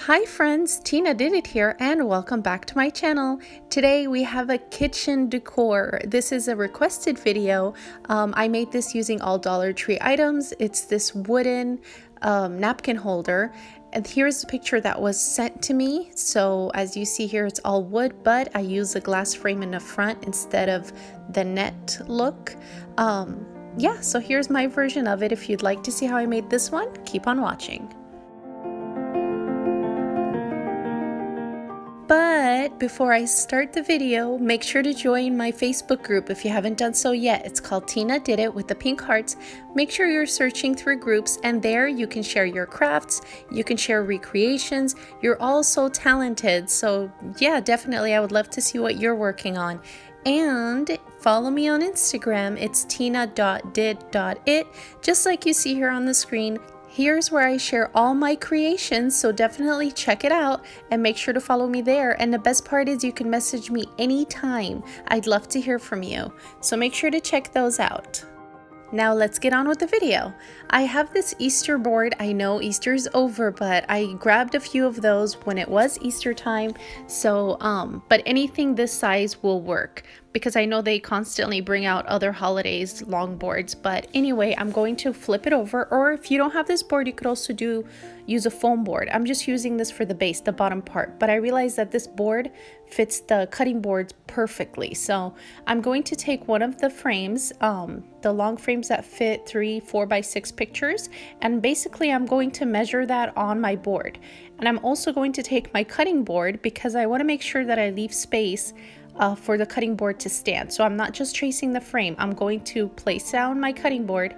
Hi friends, Tina did it here and welcome back to my channel. Today we have a kitchen decor. This is a requested video. I made this using all Dollar Tree items. It's this wooden napkin holder, and here's the picture that was sent to me. So as you see here, it's all wood, but I use a glass frame in the front instead of the net look. Yeah, so here's my version of it. If you'd like to see how I made this one, keep on watching. But before I start the video, make sure to join my Facebook group if you haven't done so yet. It's called Tina Did It with the pink hearts. Make sure you're searching through groups, and there you can share your crafts, you can share recreations. You're all so talented. So yeah, definitely I would love to see what you're working on. And follow me on Instagram. It's tina.did.it, just like you see here on the screen. Here's where I share all my creations, so definitely check it out and make sure to follow me there. And the best part is you can message me anytime. I'd love to hear from you. So make sure to check those out. Now let's get on with the video. I have this Easter board. I know Easter's over, but I grabbed a few of those when it was Easter time. So, but anything this size will work because I know they constantly bring out other holidays long boards. But anyway, I'm going to flip it over, or if you don't have this board, you could also use a foam board. I'm just using this for the base, the bottom part, but I realized that this board fits the cutting boards perfectly. So I'm going to take one of the frames, the long frames that fit 3 4x6 pictures, and basically I'm going to measure that on my board. And I'm also going to take my cutting board because I want to make sure that I leave space for the cutting board to stand. So I'm not just tracing the frame, I'm going to place down my cutting board,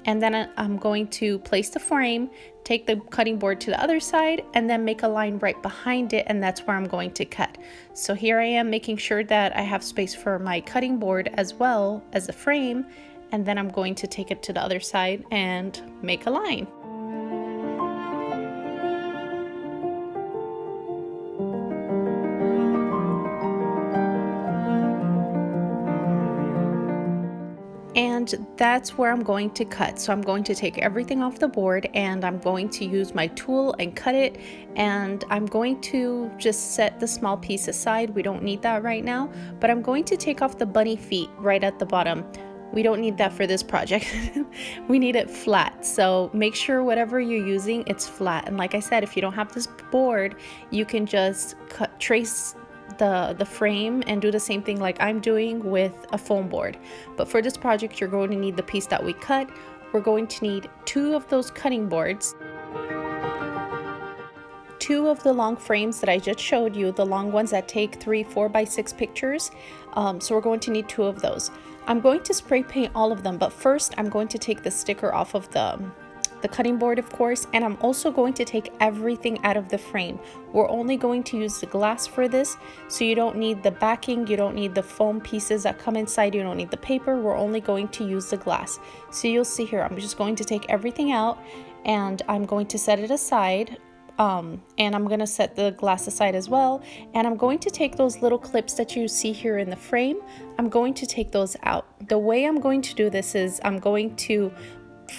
and then I'm going to place the frame, take the cutting board to the other side, and then make a line right behind it, and that's where I'm going to cut. So here I am making sure that I have space for my cutting board as well as the frame, and then I'm going to take it to the other side and make a line. And that's where I'm going to cut. So I'm going to take everything off the board and I'm going to use my tool and cut it, and I'm going to just set the small piece aside. We don't need that right now, but I'm going to take off the bunny feet right at the bottom. We don't need that for this project. We need it flat. So make sure whatever you're using, it's flat. And like I said, if you don't have this board, you can just trace the frame and do the same thing like I'm doing with a foam board. But for this project, you're going to need the piece that we cut. We're going to need 2 of those cutting boards, 2 of the long frames that I just showed you, the long ones that take 3 4x6 pictures. So we're going to need 2 of those. I'm going to spray paint all of them, but first I'm going to take the sticker off of the cutting board, of course, and I'm also going to take everything out of the frame. We're only going to use the glass for this, so you don't need the backing, you don't need the foam pieces that come inside, you don't need the paper. We're only going to use the glass. So you'll see here, I'm just going to take everything out and I'm going to set it aside, and I'm going to set the glass aside as well, and I'm going to take those little clips that you see here in the frame. I'm going to take those out. The way I'm going to do this is I'm going to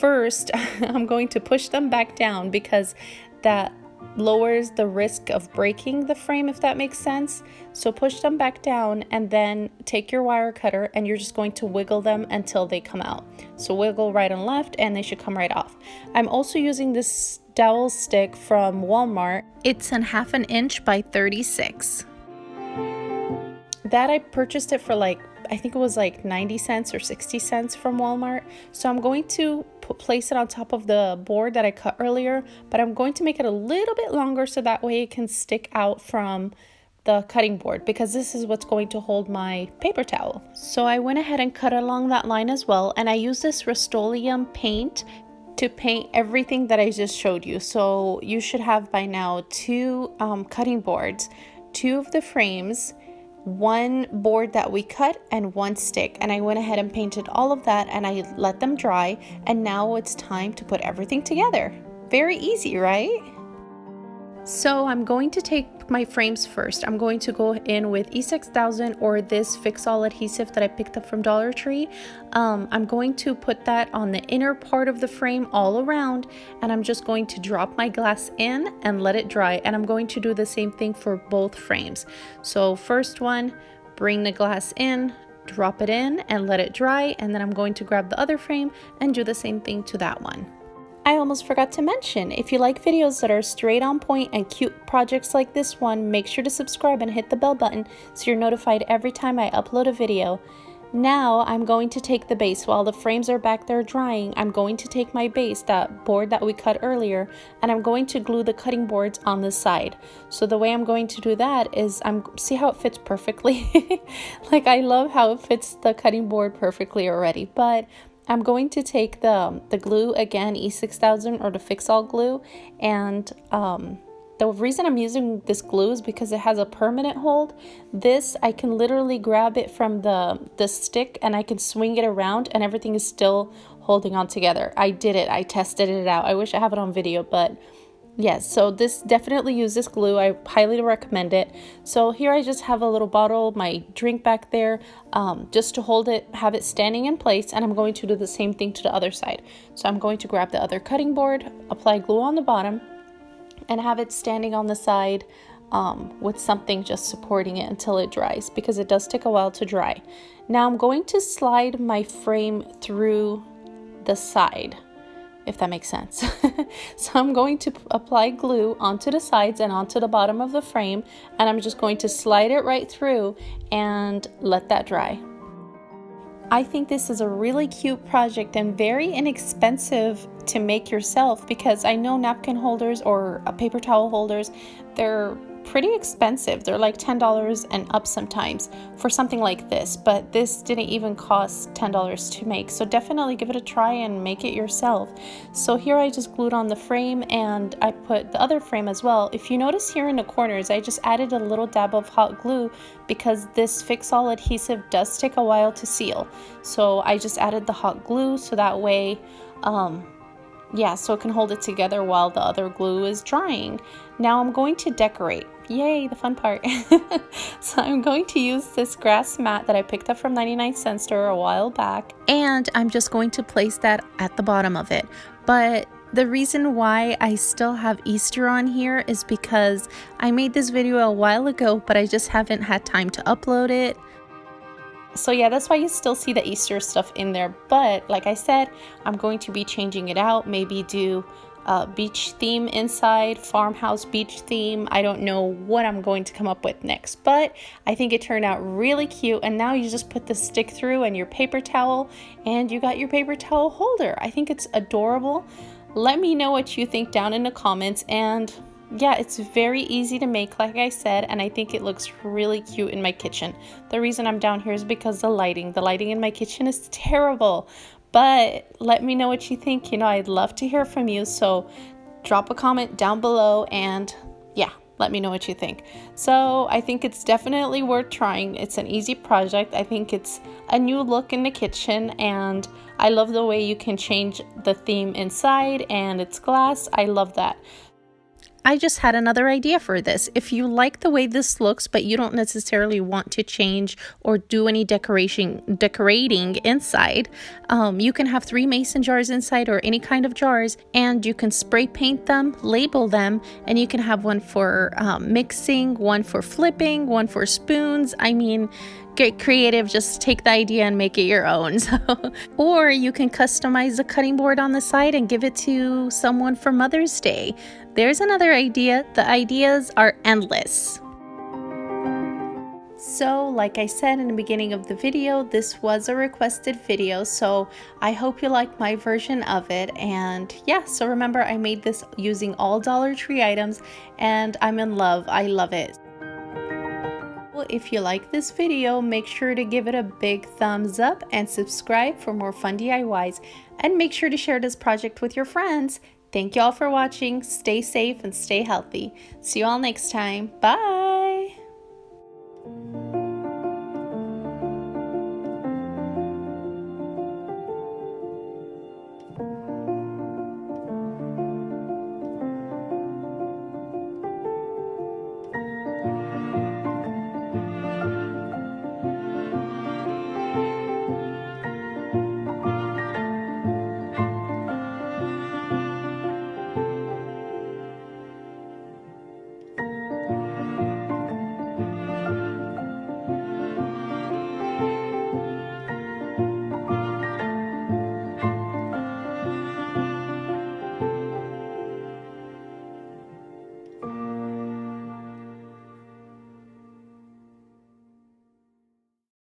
push them back down because that lowers the risk of breaking the frame, if that makes sense. So push them back down and then take your wire cutter and you're just going to wiggle them until they come out. So wiggle right and left and they should come right off. I'm also using this dowel stick from Walmart. It's an 1/2 inch by 36. That I purchased it for I think it was like 90 cents or 60 cents from Walmart. So I'm going to place it on top of the board that I cut earlier, but I'm going to make it a little bit longer so that way it can stick out from the cutting board, because this is what's going to hold my paper towel. So I went ahead and cut along that line as well, and I use this Rust-Oleum paint to paint everything that I just showed you. So you should have by now 2 cutting boards, 2 of the frames, 1 board that we cut, and 1 stick. And I went ahead and painted all of that and I let them dry, and now it's time to put everything together. Very easy, right? So I'm going to take my frames first. I'm going to go in with E6000 or this fix-all adhesive that I picked up from Dollar Tree. I'm going to put that on the inner part of the frame all around, and I'm just going to drop my glass in and let it dry. And I'm going to do the same thing for both frames. So first one, bring the glass in, drop it in and let it dry, and then I'm going to grab the other frame and do the same thing to that one. I almost forgot to mention, if you like videos that are straight on point and cute projects like this one, make sure to subscribe and hit the bell button so you're notified every time I upload a video. Now I'm going to take the base. While the frames are back there drying, I'm going to take my base, that board that we cut earlier, and I'm going to glue the cutting boards on the side. So the way I'm going to do that is, see how it fits perfectly? Like, I love how it fits the cutting board perfectly already, but I'm going to take the glue again, E6000 or the fix-all glue, and the reason I'm using this glue is because it has a permanent hold. This, I can literally grab it from the stick and I can swing it around and everything is still holding on together. I did it. I tested it out. I wish I have it on video, but yes, so this definitely use this glue. I highly recommend it. So here I just have a little bottle, my drink back there, just to hold it, have it standing in place, and I'm going to do the same thing to the other side. So I'm going to grab the other cutting board, apply glue on the bottom, and have it standing on the side with something just supporting it until it dries, because it does take a while to dry. Now I'm going to slide my frame through the side, if that makes sense. So I'm going to apply glue onto the sides and onto the bottom of the frame, and I'm just going to slide it right through and let that dry. I think this is a really cute project and very inexpensive to make yourself, because I know napkin holders or paper towel holders, they're pretty expensive. They're like $10 and up sometimes for something like this, but this didn't even cost $10 to make. So definitely give it a try and make it yourself. So here I just glued on the frame, and I put the other frame as well. If you notice here in the corners, I just added a little dab of hot glue because this fix-all adhesive does take a while to seal. So I just added the hot glue so that way so it can hold it together while the other glue is drying. Now I'm going to decorate. Yay, the fun part. So I'm going to use this grass mat that I picked up from 99-cent store a while back, and I'm just going to place that at the bottom of it. But the reason why I still have Easter on here is because I made this video a while ago, but I just haven't had time to upload it. So yeah, that's why you still see the Easter stuff in there. But like I said, I'm going to be changing it out, maybe do a beach theme inside, farmhouse beach theme. I don't know what I'm going to come up with next, but I think it turned out really cute. And now you just put the stick through and your paper towel, and you got your paper towel holder. I think it's adorable. Let me know what you think down in the comments. And yeah, it's very easy to make, like I said, and I think it looks really cute in my kitchen. The reason I'm down here is because the lighting in my kitchen is terrible. But let me know what you think. You know, I'd love to hear from you. So drop a comment down below, and yeah, let me know what you think. So I think it's definitely worth trying. It's an easy project. I think it's a new look in the kitchen, and I love the way you can change the theme inside, and it's glass. I love that. I just had another idea for this. If you like the way this looks, but you don't necessarily want to change or do any decorating inside, you can have 3 mason jars inside, or any kind of jars, and you can spray paint them, label them, and you can have one for mixing, one for flipping, one for spoons. I mean, get creative, just take the idea and make it your own. Or you can customize the cutting board on the side and give it to someone for Mother's Day. There's another idea. The ideas are endless. So like I said in the beginning of the video, this was a requested video, so I hope you like my version of it. And yeah, so remember, I made this using all Dollar Tree items, and I'm in love. I love it. If you like this video, make sure to give it a big thumbs up and subscribe for more fun DIYs, and make sure to share this project with your friends. Thank you all for watching. Stay safe and stay healthy. See you all next time. Bye.